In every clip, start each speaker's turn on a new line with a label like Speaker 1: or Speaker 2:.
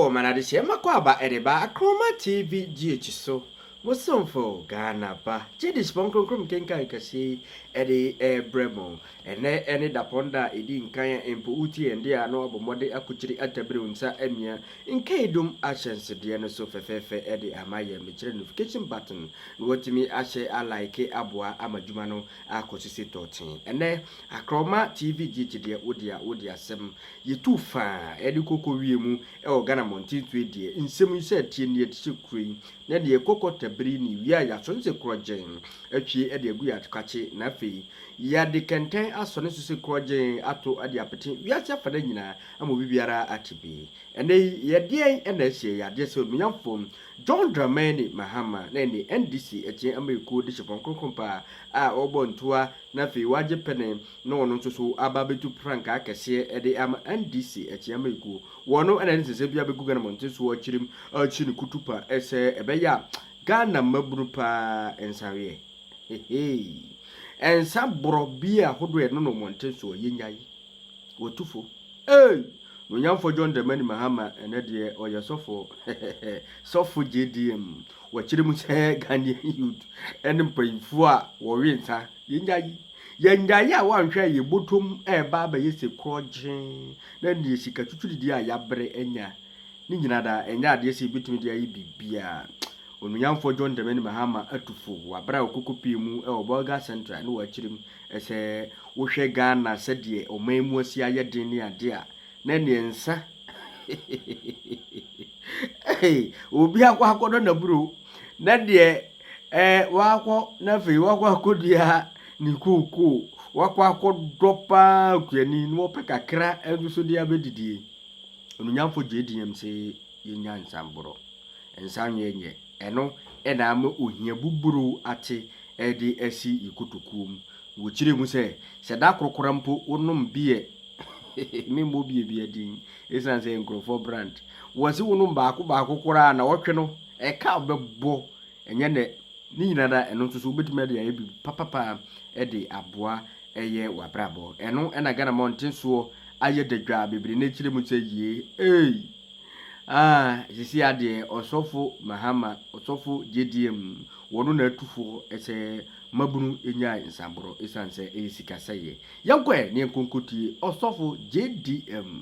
Speaker 1: Osofo manadishe makwaba edeba Akroma TV GH Osofo Ghana Jedi sponkron krum kenka ikasi ede bremo ene daponda edi nkan empo uti ende ano abomode akuchiri atabire unsa emia nkaidum actions de no so fefefe ede amaye mechire notification button no wotimi ahye alike aboa amadwuma no akosisi totin ene Akroma TV GH de wodia sem yetu fa ede koko wiemu e Ghana montintu de nsem ise tie ne tikuri na de koko tabiri ni wia ya so nse krojen atwie ede agu ya kache na afei ya de kenten aso ne so krojen ato ade apete wia tia fada nyina amo bibiara atibi ene ye de ene hye ya de so nuamfom John Dramani Mahama na ni NDC etie ameko de chepon konkompa a obontoa na afei waje pene no no nso so ababetu pranka akese ede am NDC etie ameko wono ene nsese bia begu Ghana monteso wo chirim achini kutupa ese ebeya Ghana mabrupa ensawe ensa borobia hodo e no monteso yenyayi wotufo Onyamfo John Dramani Mahama ene de Osofo Osofo JDM wachirimu se Ghanaian youth ene mpanyifo a wo wensa yenyayi a wanhwe ye botom ba ba yese krojen na ne sika tutudi a yabre enya ni nyina da enya ade se bitumi de ayi bibia Onyamfo John Dramani Mahama atufo wabra okokopi mu Oboga Central ne wachirim ese wo hwe Ghana se de omamu asi ayede ne ade a na nensa obi akwa na bro na de wakwo na fe wakwo akodia ni kuku wakwo akodopa kwani no pekakra eduso dia bedidie Onyamfo JDM se yenya nsamboro ensanwe enye eno na ama ohia buburu ate ede asi ikutukum wo kire mu se da krokora mpo wonom bie membo bie din esan se nkrofo brand wose wonom baako kora na wotwe no ka obebo enye ne ni nyina da eno nso so betime de ya bi papa ede aboa eye wabrabo eno na Ghana mountain so aye dadwa bebere na kire mu se yie sisi ade Osofo Mahama Osofo JDM wono na atufo ese mabunu enya nsamboro esanse esika saye yankwe ne konkotie Osofo JDM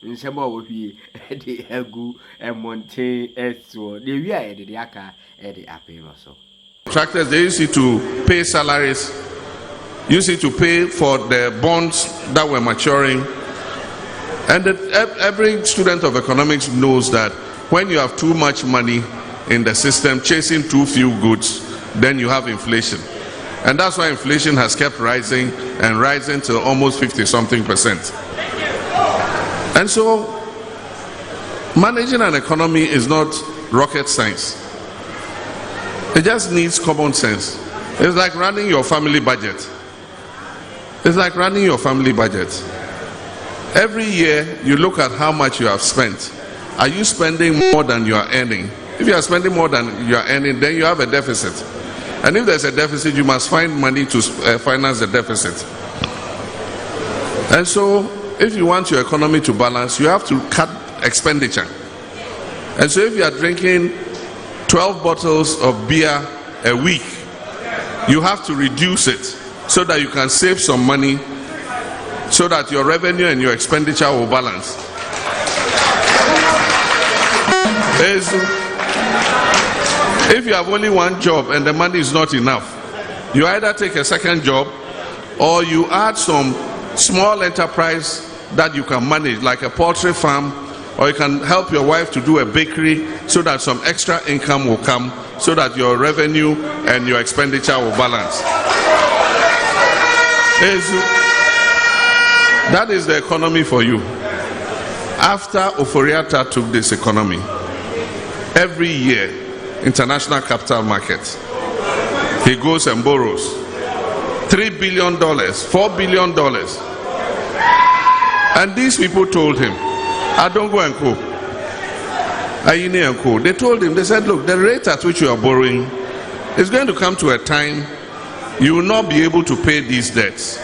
Speaker 1: nsema wo hwie de agu emonte eso de wi a de aka de apelo so
Speaker 2: contractors they used to pay salaries, used to pay for the bonds that were maturing. And every student of economics knows that when you have too much money in the system chasing too few goods, then you have inflation. And that's why inflation has kept rising and rising to almost 50-something%. And so, managing an economy is not rocket science. It just needs common sense. It's like running your family budget. It's like running your family budget. Every year, you look at how much you have spent. Are you spending more than you are earning? If you are spending more than you are earning, then you have a deficit. And if there's a deficit, you must find money to finance the deficit. And so, if you want your economy to balance, you have to cut expenditure. And so if you are drinking 12 bottles of beer a week, you have to reduce it so that you can save some money so that your revenue and your expenditure will balance. If you have only one job and the money is not enough, you either take a second job or you add some small enterprise that you can manage, like a poultry farm, or you can help your wife to do a bakery so that some extra income will come so that your revenue and your expenditure will balance. That is the economy for you. After Oforiatta took this economy, every year, international capital markets, he goes and borrows $3 billion, $4 billion. And these people told him, I don't go and co. Ayine and co. They told him, they said, look, the rate at which you are borrowing is going to come to a time you will not be able to pay these debts.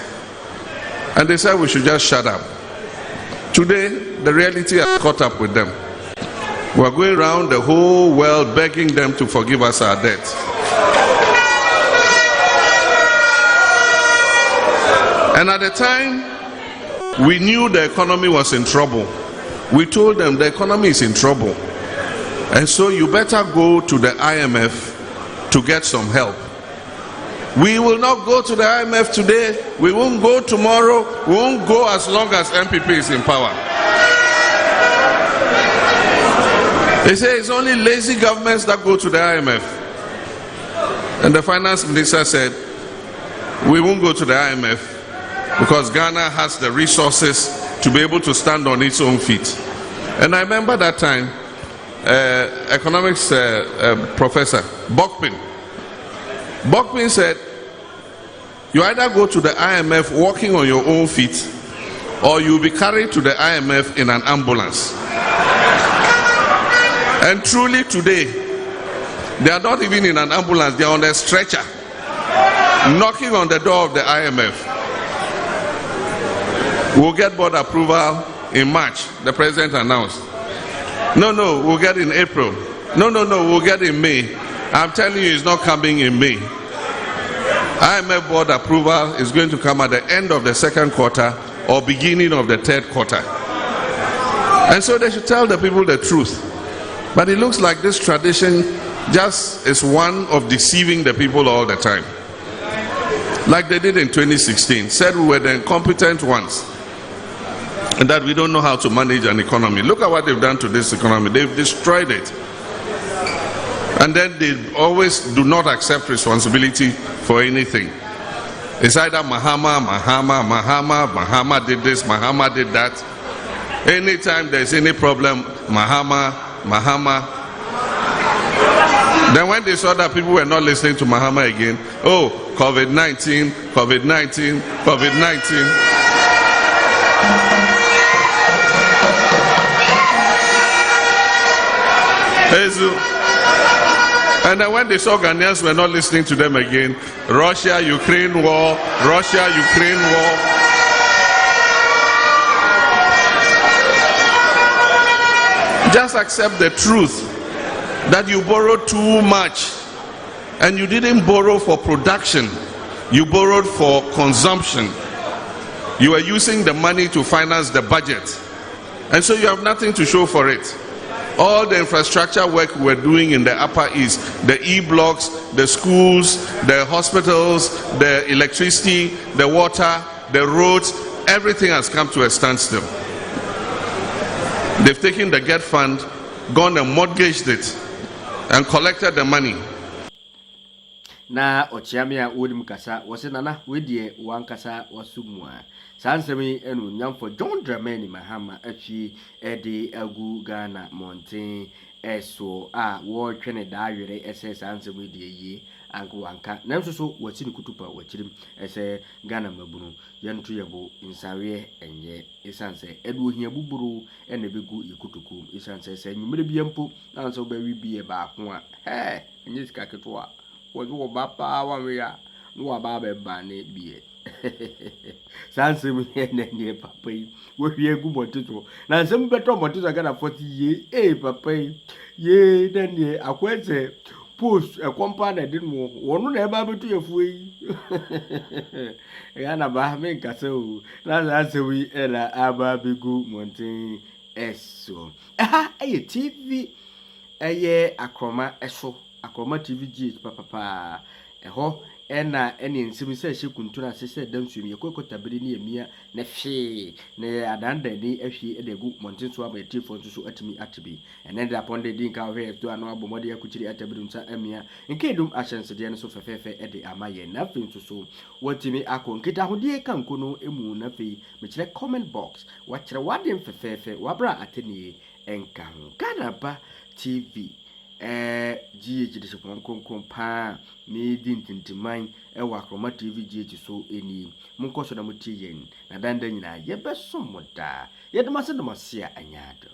Speaker 2: And they said we should just shut up. Today, the reality has caught up with them. We're going around the whole world begging them to forgive us our debts. And at the time, we knew the economy was in trouble. We told them the economy is in trouble. And so you better go to the IMF to get some help. We will not go to the IMF today. We won't go tomorrow. We won't go as long as MPP is in power. They say it's only lazy governments that go to the IMF. And the finance minister said, we won't go to the IMF because Ghana has the resources to be able to stand on its own feet. And I remember that time, economics professor Bokpin said, you either go to the IMF walking on your own feet, or you'll be carried to the IMF in an ambulance. And truly today, they are not even in an ambulance, they are on a stretcher, knocking on the door of the IMF. We'll get board approval in March, the president announced. No, we'll get in April. No, we'll get in May. I'm telling you, it's not coming in May. IMF board approval is going to come at the end of the second quarter or beginning of the third quarter. And so they should tell the people the truth. But it looks like this tradition just is one of deceiving the people all the time. Like they did in 2016, said we were the incompetent ones and that we don't know how to manage an economy. Look at what they've done to this economy. They've destroyed it. And then they always do not accept responsibility for anything. It's either Mahama did this, Mahama did that. Anytime there's any problem, Mahama. Then when they saw that people were not listening to Mahama again, oh, COVID-19. And then when they saw Ghanaians were not listening to them again, Russia-Ukraine war. Just accept the truth that you borrowed too much, and you didn't borrow for production, you borrowed for consumption. You were using the money to finance the budget, and so you have nothing to show for it. All the infrastructure work we're doing in the Upper East, the E-blocks, the schools, the hospitals, the electricity, the water, the roads, everything has come to a standstill. They've taken the GET fund, gone and mortgaged it, and collected the money.
Speaker 1: Na ochiamia wodim kasa wose nana wedie wankasa wasumwa sansemi enu nyamfo John Dramani Mahama afi ede agu Ghana mountain eso a wo twene daawere ese sansemi de yi anka nanso so wati ni kutupa wachirim ese Ghana mabunu yantu yebo insawe enye isanse edu ohia buburu ene begu yekutukum isanse se nyumere biampo nanso ba wi bie ba ko a enye sika ketwa wo bapa wa ya no wa ba be ba ne bie sansem ne ne papa yi wo hwie gu mototo na nsem beto mototo Ghana 40 ye papa ye ne ne akwese post a company din mo wono na e ba beto yafu yi ya na ba me nkase o na sansem ela aba begu mountain eso TV eye akroma eso Akroma TV GH papa eho ena ene nsemi se hye kuntuna se damsumi yekokotabiri ne emia na hwe ne adanda ni ahwe edegu montenso aba etifo nso atimi atibi ene da ponde din ka hwe to anu abomode yakuchiri atabiri nsa emia nkedum ahyensede ne so fefefe ede amaye na fe nso so watimi akonkita hodie kankono emu na fe mekire comment box wakire wadem fefefe wabra ateni enka Ghana ba TV GH de shopon pa me dintintiman wa Akroma TV GH so eni munkoso na mutiyen na danda nyina ye beso moda ye de mase a anyado